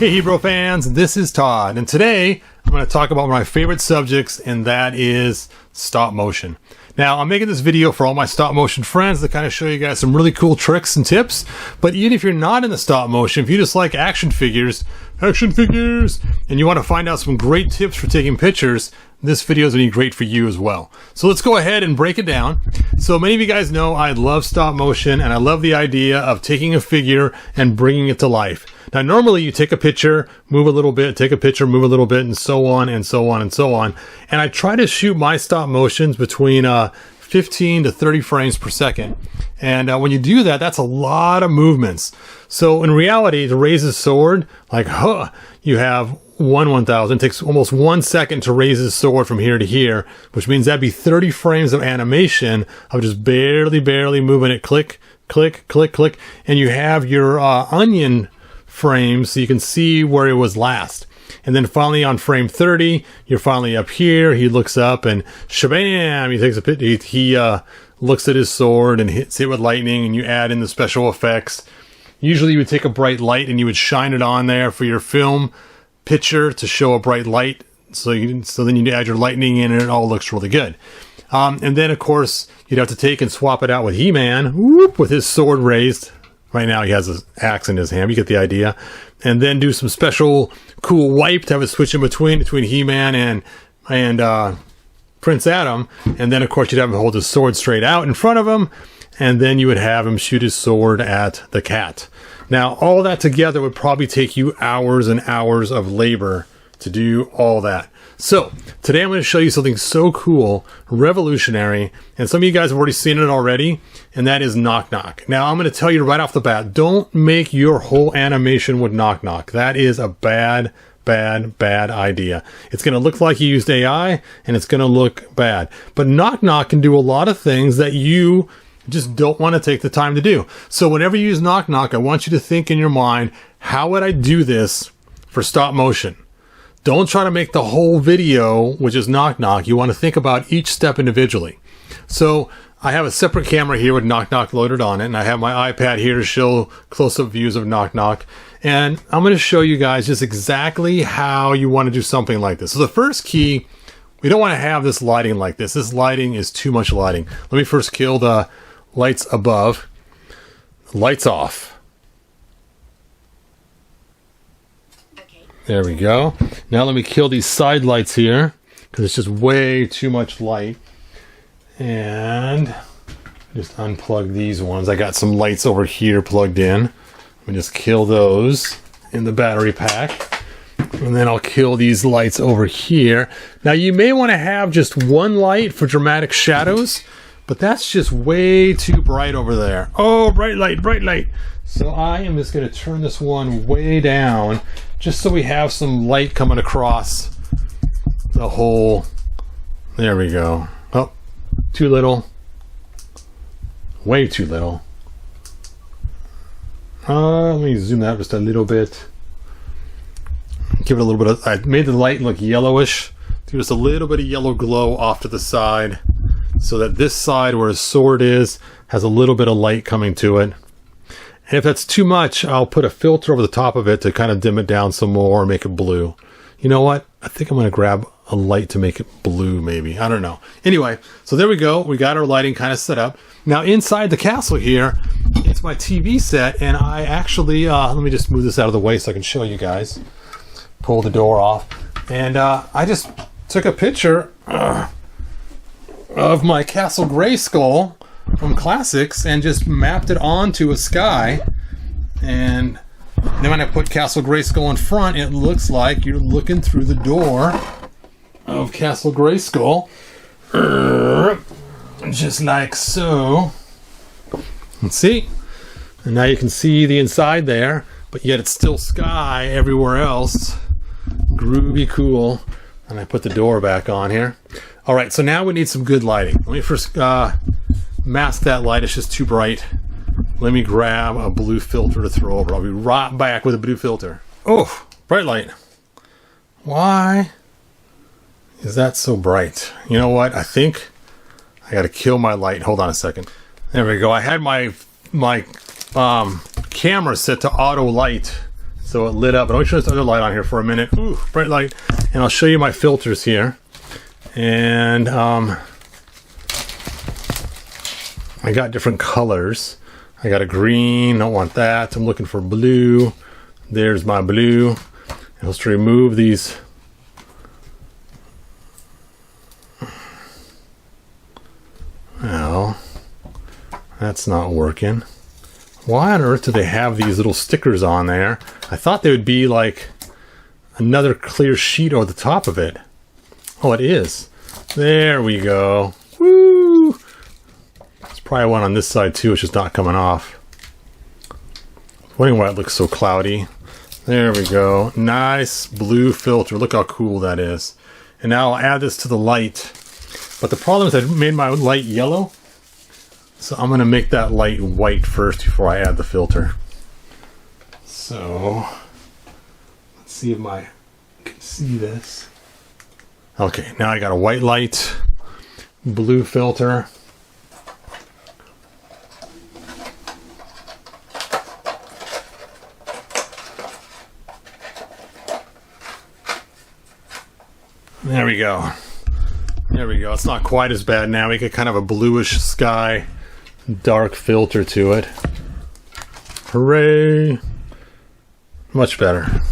Hey hebro fans, this is Todd, and today I'm going to talk about one of my favorite subjects, and that is stop motion. Now, I'm making this video for all my stop motion friends to kind of show you guys some really cool tricks and tips, but even if you're not into stop motion, if you just like action figures, and you want to find out some great tips for taking pictures, this video is going to be great for you as well. So let's go ahead and break it down. So many of you guys know I love stop motion, and I love the idea of taking a figure and bringing it to life. Now, normally you take a picture, move a little bit, take a picture, move a little bit, and so on and so on and so on. And I try to shoot my stop motions between 15 to 30 frames per second. And when you do that, that's a lot of movements. So in reality, to raise his sword, like, you have 1/1000. It takes almost 1 second to raise his sword from here to here, which means that'd be 30 frames of animation of just barely moving it, click, click, click, click. And you have your onion frames so you can see where it was last. And then finally on frame 30, you're finally up here. He looks up and shabam, he takes a picture. He looks at his sword and hits it with lightning, and you add in the special effects. Usually you would take a bright light and you would shine it on there for your film picture to show a bright light. So then you add your lightning in and it all looks really good. And then of course you'd have to take and swap it out with He-Man, whoop, with his sword raised. Right now he has an axe in his hand. You get the idea. And then do some special cool wipe to have it switch in between He-Man and Prince Adam. And then of course you'd have him hold his sword straight out in front of him. And then you would have him shoot his sword at the cat. Now all that together would probably take you hours and hours of labor to do all that. So today I'm going to show you something so cool, revolutionary, and some of you guys have already seen it already, and that is knock knock. Now I'm going to tell you right off the bat, don't make your whole animation with knock knock. That is a bad idea. It's going to look like you used AI, and it's going to look bad. But knock knock can do a lot of things that you just don't want to take the time to do. So whenever you use knock knock, I want you to think in your mind, how would I do this for stop motion? Don't try to make the whole video, which is knock knock. You want to think about each step individually. So I have a separate camera here with knock knock loaded on it, and I have my iPad here to show close-up views of knock knock. And I'm going to show you guys just exactly how you want to do something like this. So the first key, we don't want to have this lighting like this. This lighting is too much lighting. Let me first kill the lights above. Lights off. There we go. Now let me kill these side lights here, because it's just way too much light. And just unplug these ones. I got some lights over here plugged in. Let me just kill those in the battery pack. And then I'll kill these lights over here. Now you may want to have just one light for dramatic shadows, but that's just way too bright over there. Oh, bright light, bright light. So I am just going to turn this one way down, just so we have some light coming across the whole. There we go. Oh, too little. Way too little. Let me zoom that just a little bit. Give it a little bit of, I made the light look yellowish. Do just a little bit of yellow glow off to the side, so that this side where his sword is has a little bit of light coming to it. And if that's too much, I'll put a filter over the top of it to kind of dim it down some more and make it blue. You know what? I think I'm going to grab a light to make it blue, maybe. I don't know. Anyway, so there we go. We got our lighting kind of set up. Now inside the castle here, it's my TV set, and I actually, let me just move this out of the way so I can show you guys. Pull the door off. And I just took a picture of my Castle Grayskull from Classics and just mapped it onto a sky. And then when I put Castle Grayskull in front, it looks like you're looking through the door of Castle Grayskull, just like so. Let's see. And now you can see the inside there, but yet it's still sky everywhere else. Groovy cool. And I put the door back on here. All right, so now we need some good lighting. Let me first mask that light. It's just too bright. Let me grab a blue filter to throw over. I'll be right back with a blue filter. Oh, bright light. Why is that so bright? You know what? I think I got to kill my light. Hold on a second. There we go. I had my camera set to auto light So it lit up. But let me turn this other light on here for a minute. Ooh, bright light. And I'll show you my filters here. And I got different colors. I got a green, don't want that. I'm looking for blue. There's my blue. And let's remove these. Well, that's not working. Why on earth do they have these little stickers on there? I thought they would be like another clear sheet over the top of it. Oh, it is. There we go. Woo! There's probably one on this side too. It's just not coming off. Wondering why it looks so cloudy. There we go. Nice blue filter. Look how cool that is. And now I'll add this to the light. But the problem is I made my light yellow. So I'm going to make that light white first before I add the filter. So let's see if I can see this. Okay, now I got a white light, blue filter. There we go. There we go. It's not quite as bad now. We get kind of a bluish sky, dark filter to it. Hooray! Much better.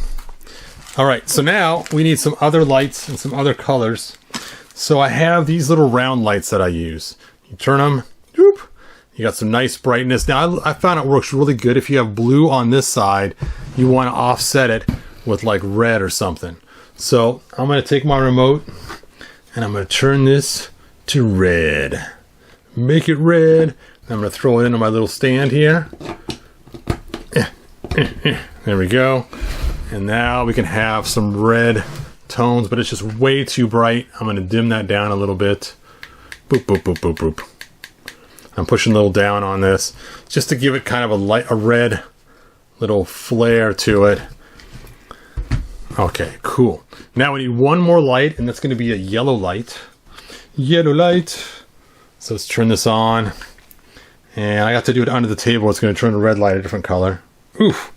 All right, so now we need some other lights and some other colors. So I have these little round lights that I use. You turn them, whoop, you got some nice brightness. Now I found it works really good if you have blue on this side, you want to offset it with like red or something. So I'm going to take my remote and I'm going to turn this to red. Make it red. I'm going to throw it into my little stand here. There we go. And now we can have some red tones, but it's just way too bright. I'm going to dim that down a little bit. Boop, boop, boop, boop, boop. I'm pushing a little down on this just to give it kind of a red little flare to it. Okay, cool. Now we need one more light, and that's going to be a yellow light. Yellow light. So let's turn this on. And I got to do it under the table. It's going to turn the red light a different color. Oof.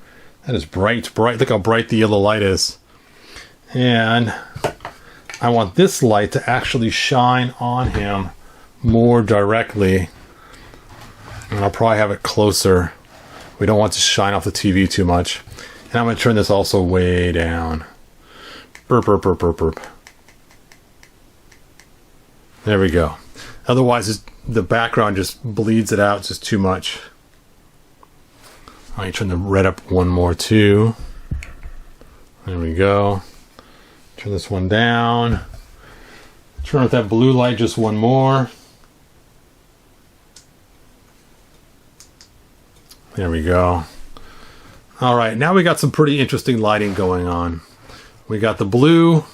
That is bright, bright. Look how bright the yellow light is. And I want this light to actually shine on him more directly. And I'll probably have it closer. We don't want to shine off the TV too much. And I'm going to turn this also way down. Burp, burp, burp, burp, burp. There we go. Otherwise, the background just bleeds it out just too much. All right, turn the red up one more too. There we go. Turn this one down. Turn up that blue light just one more. There we go. All right, now we got some pretty interesting lighting going on. We got the blue.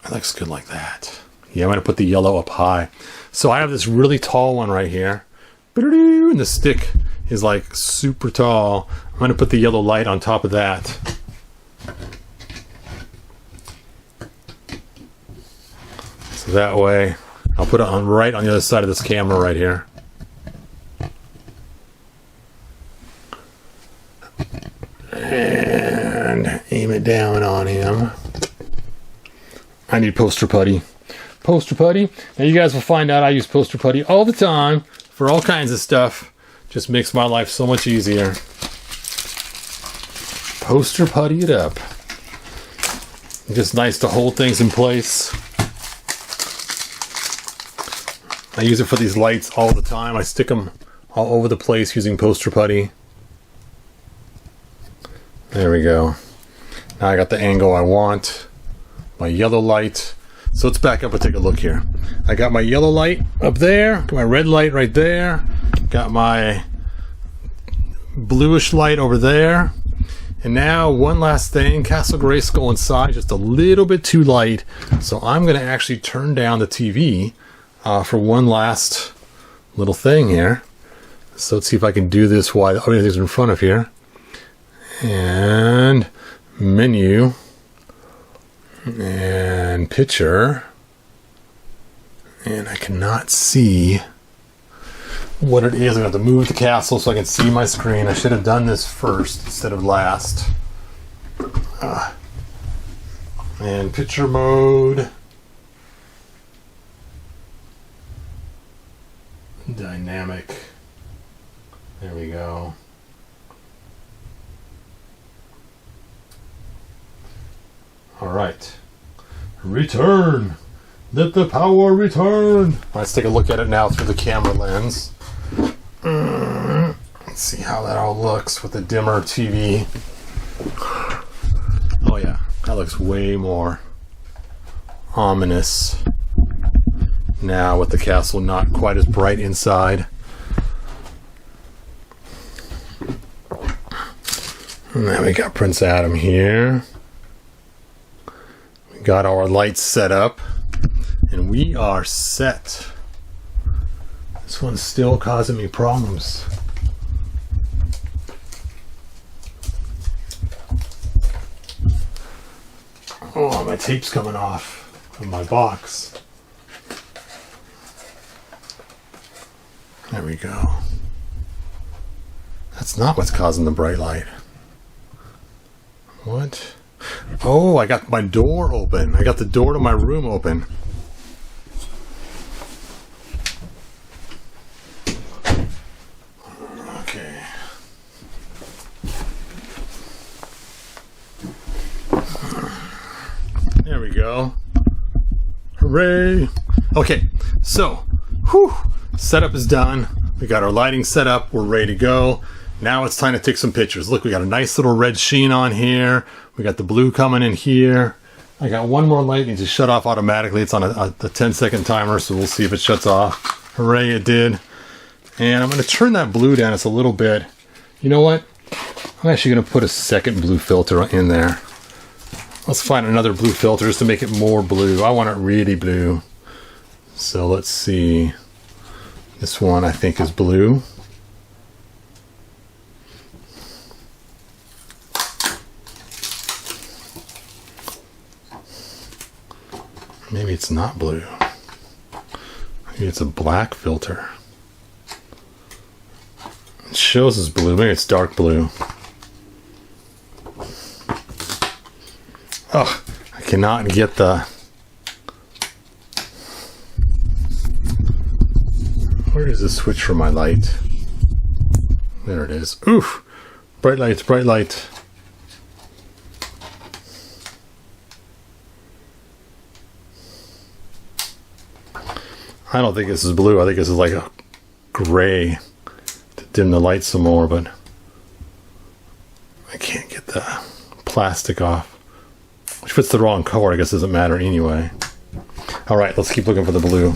It looks good like that. Yeah, I'm going to put the yellow up high. So I have this really tall one right here. And the stick is like super tall. I'm going to put the yellow light on top of that. So that way, I'll put it on right on the other side of this camera right here. And aim it down on him. I need poster putty. Poster putty. Now you guys will find out I use poster putty all the time for all kinds of stuff. Just makes my life so much easier. Poster putty it up. Just nice to hold things in place. I use it for these lights all the time. I stick them all over the place using poster putty. There we go. Now I got the angle I want. My yellow light. So let's back up and take a look here. I got my yellow light up there. Got my red light right there. Got my bluish light over there. And now one last thing. Castle Grayskull inside, just a little bit too light. So I'm going to actually turn down the TV for one last little thing here. So let's see if I can do this while everything's in front of here. And menu. And picture. And I cannot see what it is. I'm going to have to move the castle so I can see my screen. I should have done this first instead of last. And picture mode. Dynamic. There we go. All right. Return. Let the power return. Let's take a look at it now through the camera lens. Let's see how that all looks with the dimmer TV. Oh yeah, that looks way more ominous now with the castle not quite as bright inside. And then we got Prince Adam here. We got our lights set up. And we are set. This one's still causing me problems. Oh, my tape's coming off of my box. There we go. That's not what's causing the bright light. What? Oh, I got my door open. I got the door to my room open. Okay. There we go. Hooray! Okay, so, setup is done. We got our lighting set up. We're ready to go. Now it's time to take some pictures. Look, we got a nice little red sheen on here. We got the blue coming in here. I got one more light needs to shut off automatically. It's on a 10-second timer, so we'll see if it shuts off. Hooray, it did. And I'm going to turn that blue down just a little bit. You know what? I'm actually going to put a second blue filter in there. Let's find another blue filter just to make it more blue. I want it really blue. So let's see. This one I think is blue. Maybe it's not blue. Maybe it's a black filter. It shows as blue. Maybe it's dark blue. Oh, I cannot get the... Where does this switch for my light? There it is. Oof! Bright light, bright light. I don't think this is blue. I think this is like a gray to dim the light some more, but I can't get the plastic off. Which fits the wrong color. I guess it doesn't matter anyway. Alright, let's keep looking for the blue.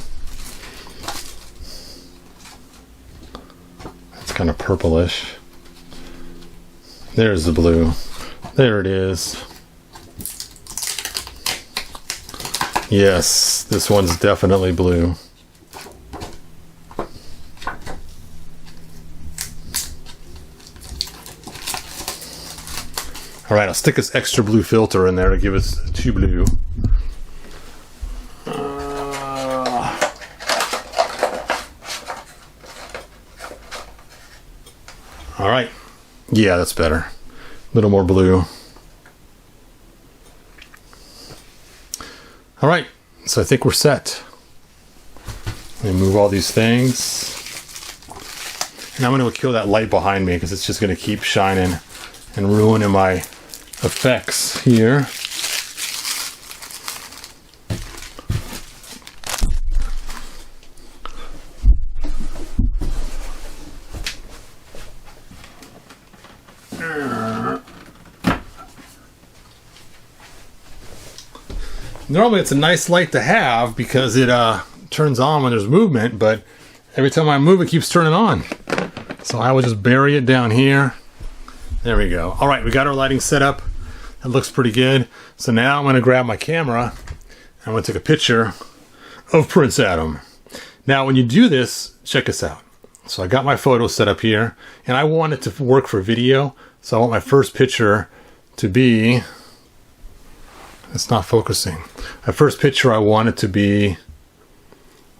It's kind of purplish. There's the blue. There it is. Yes, this one's definitely blue. Alright, I'll stick this extra blue filter in there to give us two blue. Alright. Yeah, that's better. A little more blue. Alright, so I think we're set. Let me move all these things. And I'm going to kill that light behind me because it's just going to keep shining and ruining my effects here. Normally it's a nice light to have because it turns on when there's movement, but every time I move it keeps turning on. So I will just bury it down here. There we go. All right, we got our lighting set up. It looks pretty good. So now I'm going to grab my camera. I'm going to take a picture of Prince Adam. Now, when you do this, check this out. So I got my photo set up here, and I want it to work for video. So I want my first picture to be... It's not focusing. My first picture, I want it to be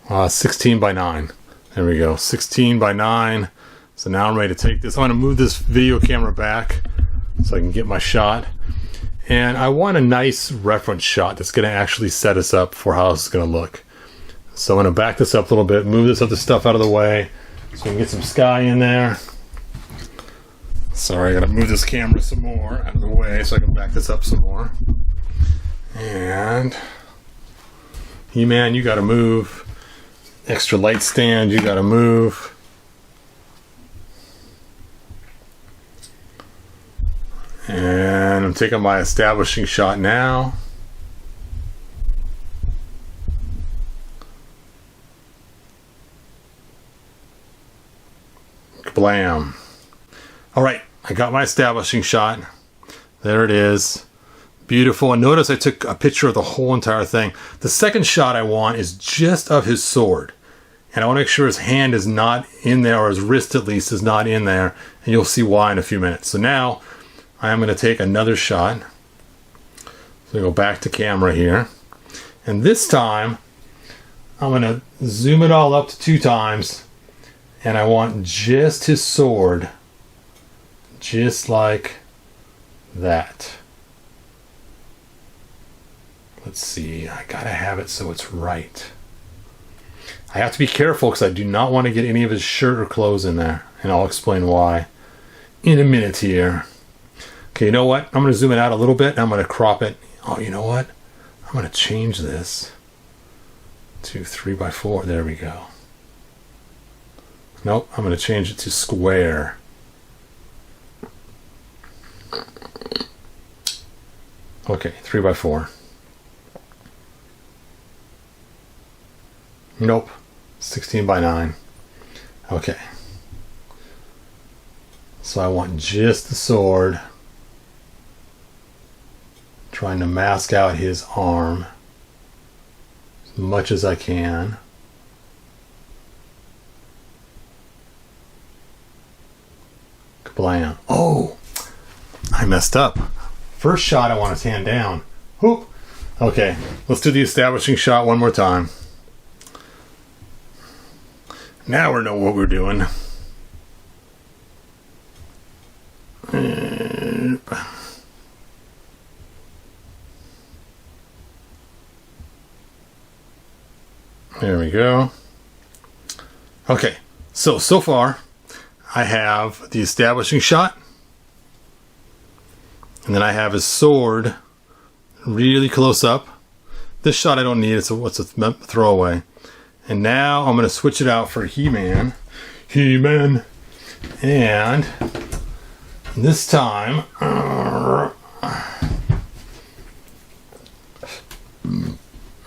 16 by 9. There we go, 16 by 9. So now I'm ready to take this. I'm going to move this video camera back so I can get my shot. And I want a nice reference shot that's going to actually set us up for how this is going to look. So I'm going to back this up a little bit, move this other stuff out of the way so we can get some sky in there. Sorry, I got to move this camera some more out of the way so I can back this up some more. And He-Man, you got to move. Extra light stand, you got to move. And I'm taking my establishing shot now. Kablam. All right, I got my establishing shot. There it is. Beautiful. And notice I took a picture of the whole entire thing. The second shot I want is just of his sword. And I want to make sure his hand is not in there, or his wrist at least is not in there. And you'll see why in a few minutes. So now I'm going to take another shot. So we go back to camera here. And this time I'm going to zoom it all up to 2 times. And I want just his sword. Just like that. Let's see, I gotta have it so it's right. I have to be careful because I do not want to get any of his shirt or clothes in there. And I'll explain why in a minute here. Okay, you know what? I'm going to zoom it out a little bit and I'm going to crop it. Oh, you know what? I'm going to change this to 3x4. There we go. Nope, I'm going to change it to square. Okay, 3x4. Nope, 16 by 9. Okay. So I want just the sword. Trying to mask out his arm as much as I can. Kablam. Oh, I messed up. First shot I want his hand down. Whoop. Okay, let's do the establishing shot one more time. Now we know what we're doing. There we go. Okay, so far I have the establishing shot, and then I have his sword really close up. This shot I don't need, it's a throwaway. And now I'm going to switch it out for He-Man. He-Man. And this time, I'm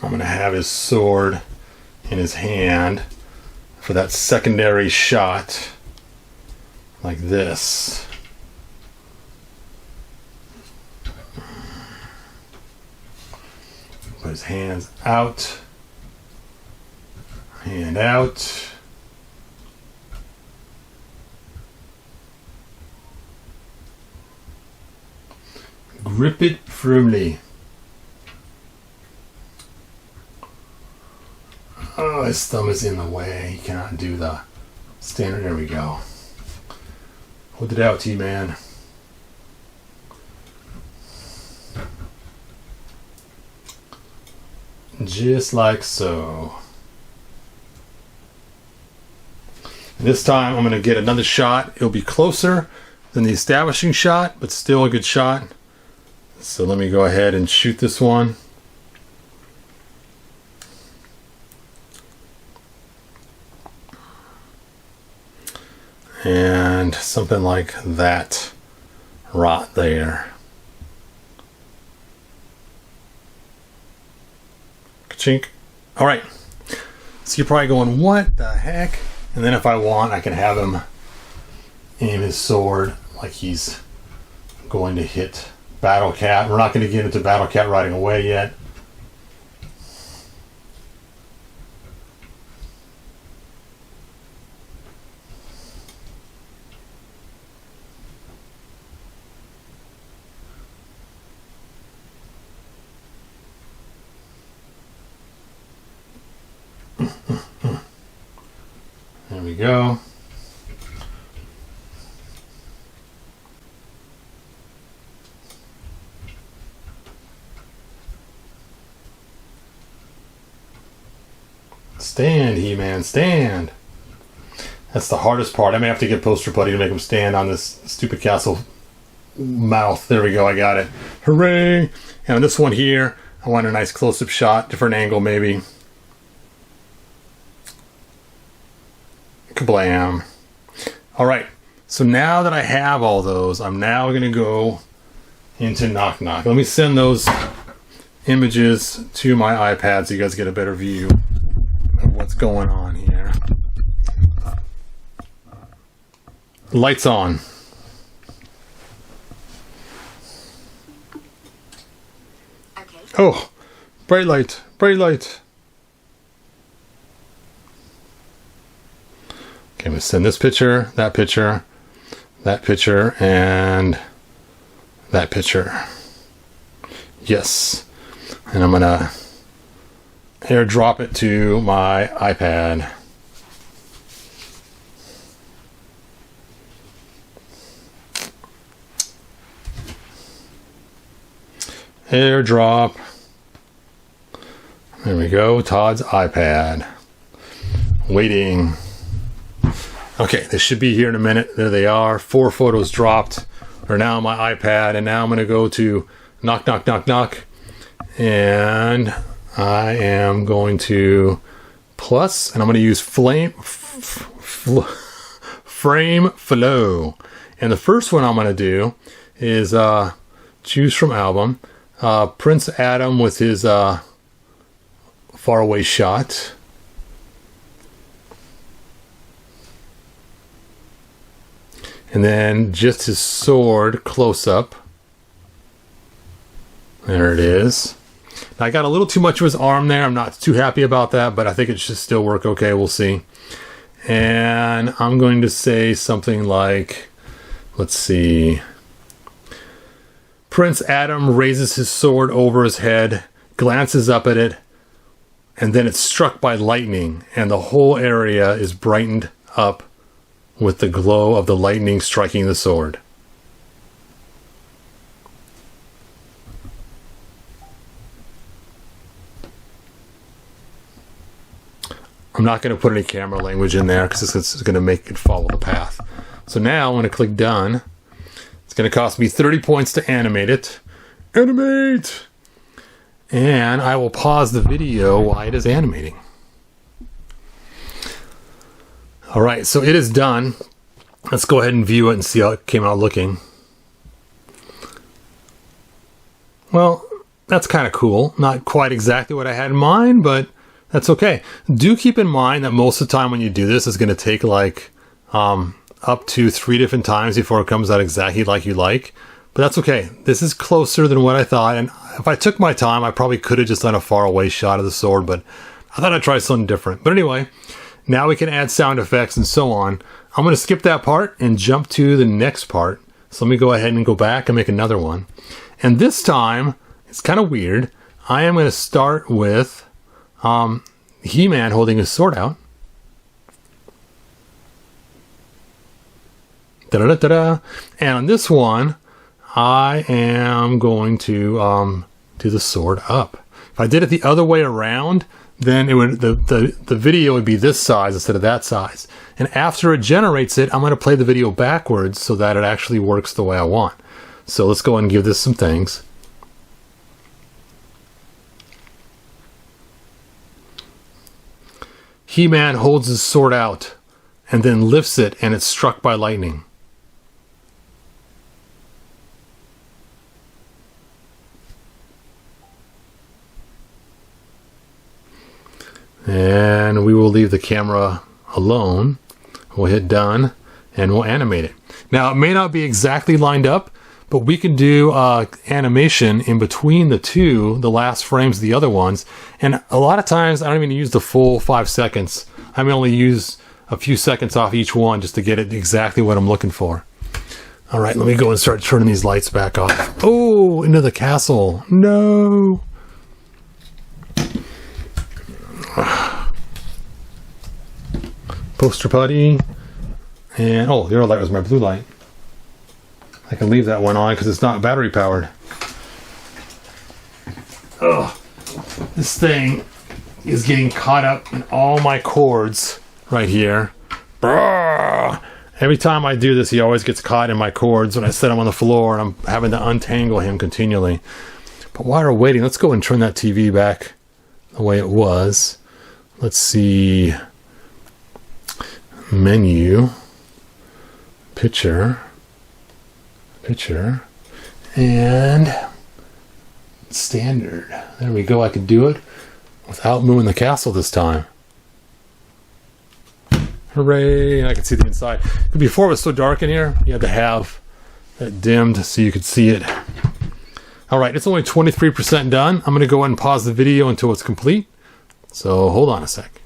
going to have his sword in his hand for that secondary shot. Like this. Put his hands out. Hand out. Grip it firmly. Oh, his thumb is in the way. He cannot do the standard. There we go. Hold it out, T-Man. Just like so. This time I'm going to get another shot. It'll be closer than the establishing shot, but still a good shot. So let me go ahead and shoot this one. And something like that right there. Ka-chink. All right. So you're probably going, what the heck? And then if I want, I can have him aim his sword like he's going to hit Battle Cat. We're not going to get into Battle Cat riding away yet. go. Stand, He-Man, stand. That's the hardest part. I may have to get Poster Putty to make him stand on this stupid castle mouth. There we go, I got it. Hooray! And on this one here, I want a nice close-up shot, different angle maybe. Kablam. Alright, so now that I have all those, I'm now going to go into Knock Knock. Let me send those images to my iPad so you guys get a better view of what's going on here. Lights on. Okay. Oh, bright light, bright light. Okay, I'm going to send this picture, that picture, that picture, and that picture. Yes. And I'm going to airdrop it to my iPad. Airdrop. There we go. Todd's iPad. Waiting. Okay, this should be here in a minute. There they are. 4 photos dropped. Are now on my iPad, and now I'm going to go to Knock Knock Knock Knock, and I am going to plus, and I'm going to use frame flow. And the first one I'm going to do is choose from album. Prince Adam with his faraway shot. And then just his sword close up. There it is. Now, I got a little too much of his arm there. I'm not too happy about that, but I think it should still work okay. We'll see. And I'm going to say something like, let's see. Prince Adam raises his sword over his head, glances up at it, and then it's struck by lightning, and the whole area is brightened up with the glow of the lightning striking the sword. I'm not going to put any camera language in there because it's going to make it follow the path. So now I'm going to click done. It's going to cost me 30 points to animate it. Animate! And I will pause the video while it is animating. Alright, so it is done. Let's go ahead and view it and see how it came out looking. Well, that's kind of cool. Not quite exactly what I had in mind, but that's okay. Do keep in mind that most of the time when you do this, it's going to take like up to 3 different times before it comes out exactly like you like. But that's okay. This is closer than what I thought. And if I took my time, I probably could have just done a far away shot of the sword, but I thought I'd try something different. But anyway, now we can add sound effects and so on. I'm going to skip that part and jump to the next part. So let me go ahead and go back and make another one. And this time, it's kind of weird. I am going to start with He-Man holding his sword out. Da-da-da-da-da. And on this one, I am going to do the sword up. If I did it the other way around, then it would the video would be this size instead of that size. And after it generates it, I'm going to play the video backwards so that it actually works the way I want. So let's go ahead and give this some things. He-Man holds his sword out and then lifts it, and it's struck by lightning. And we will leave the camera alone. We'll hit done and we'll animate it. Now, it may not be exactly lined up, but we can do animation in between the last frames of the other ones. And a lot of times I don't even use the full 5 seconds. I may only use a few seconds off each one just to get it exactly what I'm looking for. All right, let me go and start turning these lights back off. Oh, into the castle. No. poster putty. And, oh, the other light was my blue light. I can leave that one on because it's not battery powered. Oh, this thing is getting caught up in all my cords right here. Brrr. Every time I do this, he always gets caught in my cords when I set him on the floor, and I'm having to untangle him continually. But while we're waiting, let's go and turn that TV back the way it was. Let's see. Menu. Picture. And standard. There we go. I can do it without moving the castle this time. Hooray! And I can see the inside. Before it was so dark in here, you had to have that dimmed so you could see it. Alright, it's only 23% done. I'm going to go ahead and pause the video until it's complete. So hold on a sec.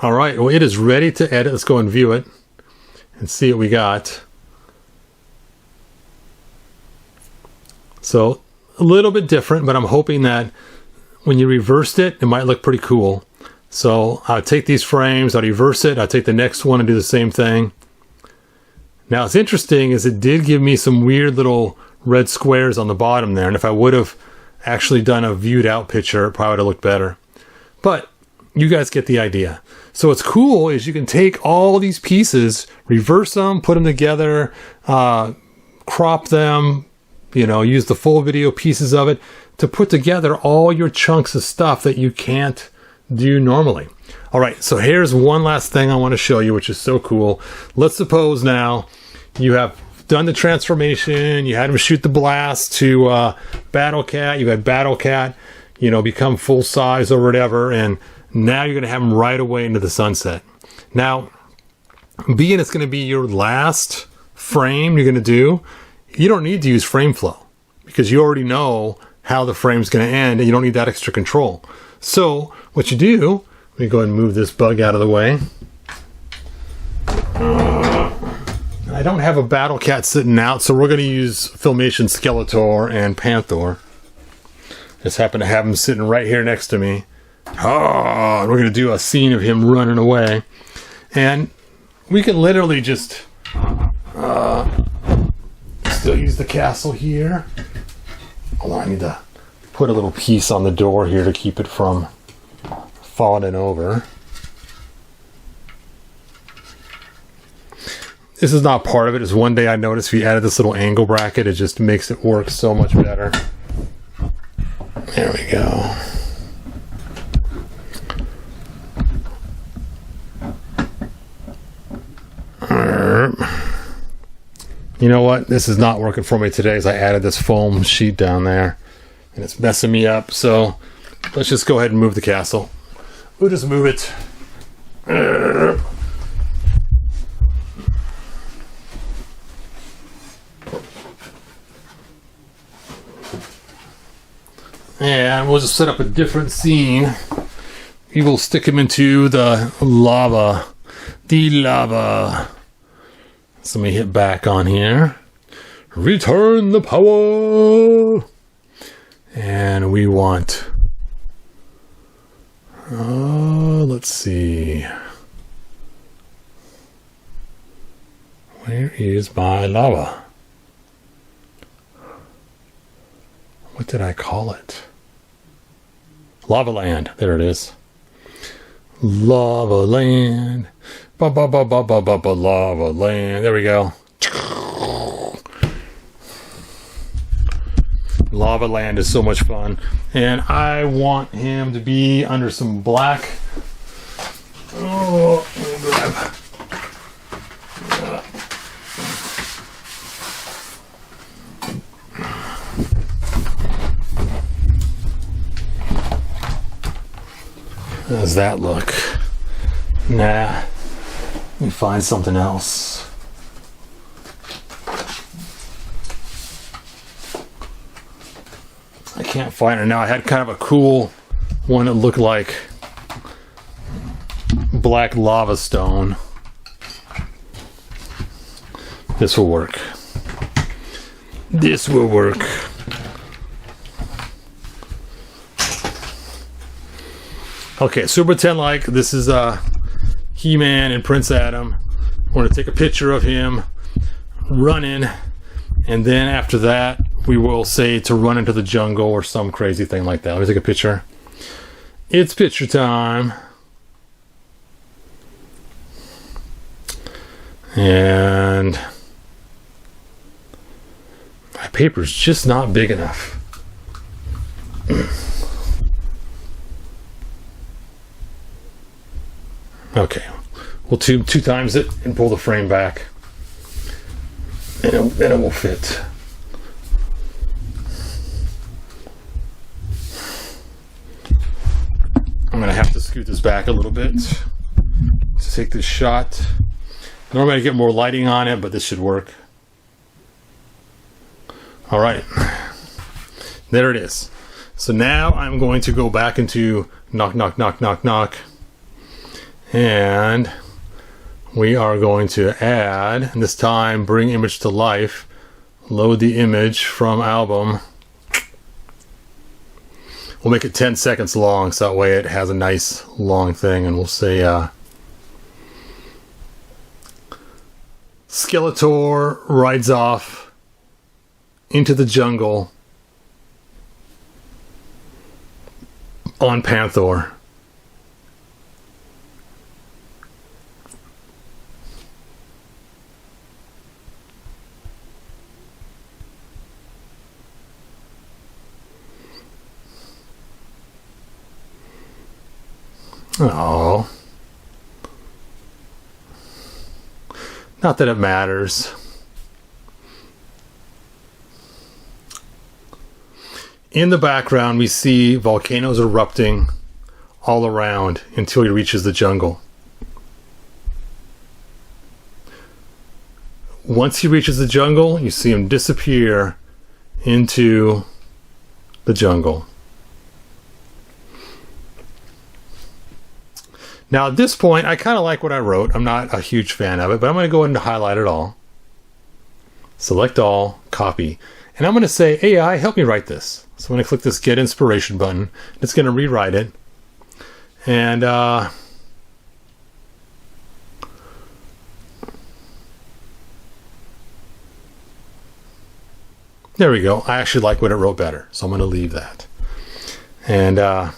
Alright, well it is ready to edit. Let's go and view it and see what we got. So, a little bit different, but I'm hoping that when you reversed it, it might look pretty cool. So, I'll take these frames, I'll reverse it, I'll take the next one and do the same thing. Now, what's interesting is it did give me some weird little red squares on the bottom there, and if I would have actually done a viewed out picture, it probably would have looked better. But, you guys get the idea. So what's cool is you can take all these pieces, reverse them, put them together, crop them, use the full video pieces of it to put together all your chunks of stuff that you can't do normally. All right, so here's one last thing I want to show you, which is so cool. Let's suppose now you have done the transformation, you had him shoot the blast to Battle Cat, you had Battle Cat, become full size or whatever, and now you're going to have him right away into the sunset. Now, being it's going to be your last frame you're going to do, you don't need to use frame flow because you already know how the frame's going to end and you don't need that extra control. So what you do, let me go ahead and move this bug out of the way. I don't have a Battle Cat sitting out, so we're going to use Filmation Skeletor and Panther. Just happen to have him sitting right here next to me. Oh, we're going to do a scene of him running away. And we can literally just still use the castle here. Hold on, I need to put a little piece on the door here to keep it from falling over. This is not part of it. It's one day I noticed if you added this little angle bracket, it just makes it work so much better. There we go. You know what? This is not working for me today as I added this foam sheet down there. And it's messing me up. So let's just go ahead and move the castle. We'll just move it. And we'll just set up a different scene. We will stick him into the lava. The lava. So let me hit back on here. Return the power. And we want... let's see. Where is my lava? What did I call it? Lava Land. There it is. Lava Land. Lava Land. There we go. Lava Land is so much fun. And I want him to be under some black. Oh, let me grab. How does that look? Nah. Let me find something else. I can't find it now. I had kind of a cool one that looked like black lava stone. This will work. This will work. Okay, so pretend like this is He-Man and Prince Adam. We're going to take a picture of him running, and then after that we will say to run into the jungle or some crazy thing like that. Let me take a picture. It's picture time. And my paper's just not big enough. Okay, we'll two times it and pull the frame back, and then it will fit. I'm gonna have to scoot this back a little bit to take this shot. Normally I get more lighting on it, but this should work. All right, there it is. So now I'm going to go back into knock, knock, knock, knock, knock. And we are going to add, and this time bring image to life, load the image from album. We'll make it 10 seconds long, so that way it has a nice long thing, and we'll say Skeletor rides off into the jungle on Panther. Oh, not that it matters. In the background, we see volcanoes erupting all around until he reaches the jungle. Once he reaches the jungle, you see him disappear into the jungle. Now at this point, I kind of like what I wrote. I'm not a huge fan of it, but I'm going to go ahead and highlight it all. Select all, copy. And I'm going to say, AI, help me write this. So I'm going to click this Get Inspiration button. It's going to rewrite it. And there we go. I actually like what it wrote better, so I'm going to leave that. And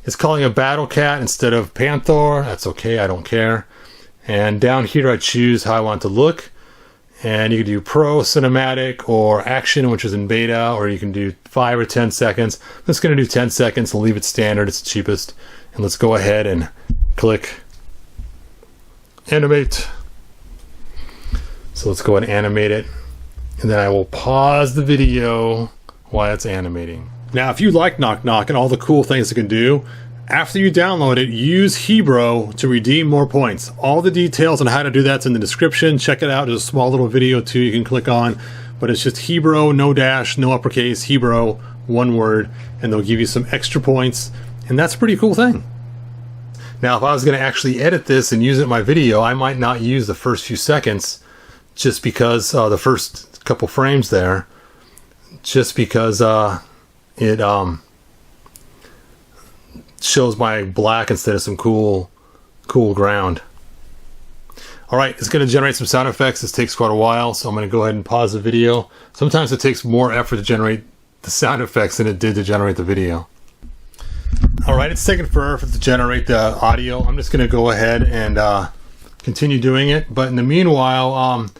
it's calling a battle cat instead of Panther. That's okay, I don't care. And down here I choose how I want it to look. And you can do Pro, Cinematic, or Action, which is in beta, or you can do 5 or 10 seconds. I'm just going to do 10 seconds and leave it standard. It's the cheapest. And let's go ahead and click Animate. So let's go ahead and animate it. And then I will pause the video while it's animating. Now, if you like Knock Knock and all the cool things it can do, after you download it, use hebro to redeem more points. All the details on how to do that's in the description. Check it out. There's a small little video too you can click on. But it's just hebro, no dash, no uppercase, hebro, one word, and they'll give you some extra points. And that's a pretty cool thing. Now, if I was going to actually edit this and use it in my video, I might not use the first few seconds just because the first couple frames there, just because it shows my black instead of some cool ground. Alright, it's going to generate some sound effects. This takes quite a while, so I'm going to go ahead and pause the video. Sometimes it takes more effort to generate the sound effects than it did to generate the video. Alright, it's taken forever to generate the audio. I'm just going to go ahead and continue doing it. But in the meanwhile,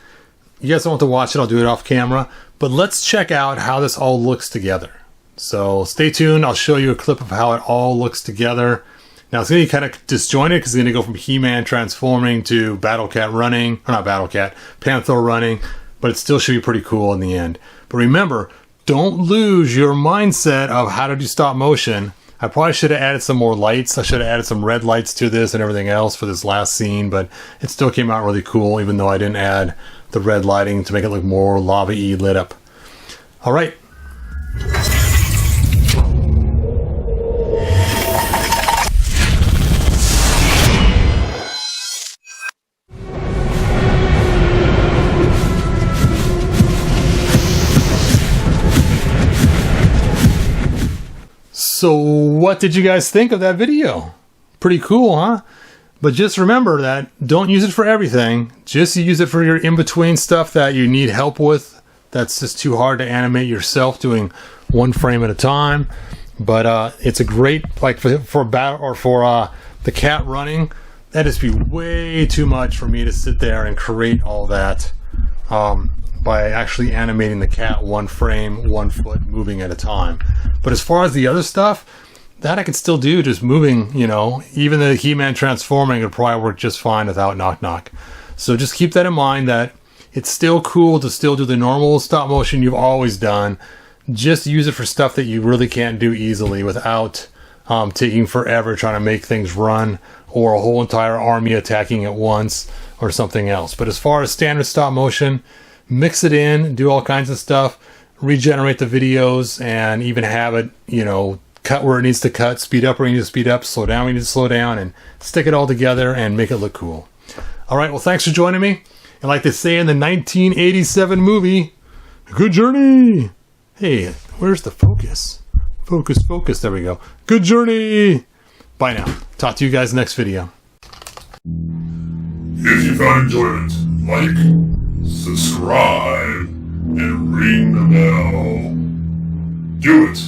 you guys don't want to watch it. I'll do it off camera. But let's check out how this all looks together. So stay tuned. I'll show you a clip of how it all looks together. Now it's going to be kind of disjointed because it's going to go from He-Man transforming to Battle Cat running, or not Battle Cat, Panther running, but it still should be pretty cool in the end. But remember, don't lose your mindset of how to do stop motion. I probably should have added some more lights. I should have added some red lights to this and everything else for this last scene, but it still came out really cool, even though I didn't add the red lighting to make it look more lava-y lit up. All right. So what did you guys think of that video? Pretty cool, huh? But just remember that don't use it for everything. Just use it for your in-between stuff that you need help with. That's just too hard to animate yourself doing one frame at a time. But it's a great, like for a battle or for the cat running, that'd just be way too much for me to sit there and create all that by actually animating the cat one frame, 1 foot moving at a time. But as far as the other stuff, that I could still do just moving, you know, even the He-Man transforming would probably work just fine without Knock. So just keep that in mind, that it's still cool to still do the normal stop motion you've always done. Just use it for stuff that you really can't do easily without taking forever trying to make things run, or a whole entire army attacking at once, or something else. But as far as standard stop motion, mix it in, do all kinds of stuff, regenerate the videos, and even have it, you know, cut where it needs to cut, speed up where you need to speed up, slow down where you need to slow down, and stick it all together and make it look cool. All right, well, thanks for joining me. And like they say in the 1987 movie, good journey. Hey, where's the focus? Focus. There we go. Good journey. Bye now. Talk to you guys next video. If you found enjoyment, like, subscribe, and ring the bell. Do it.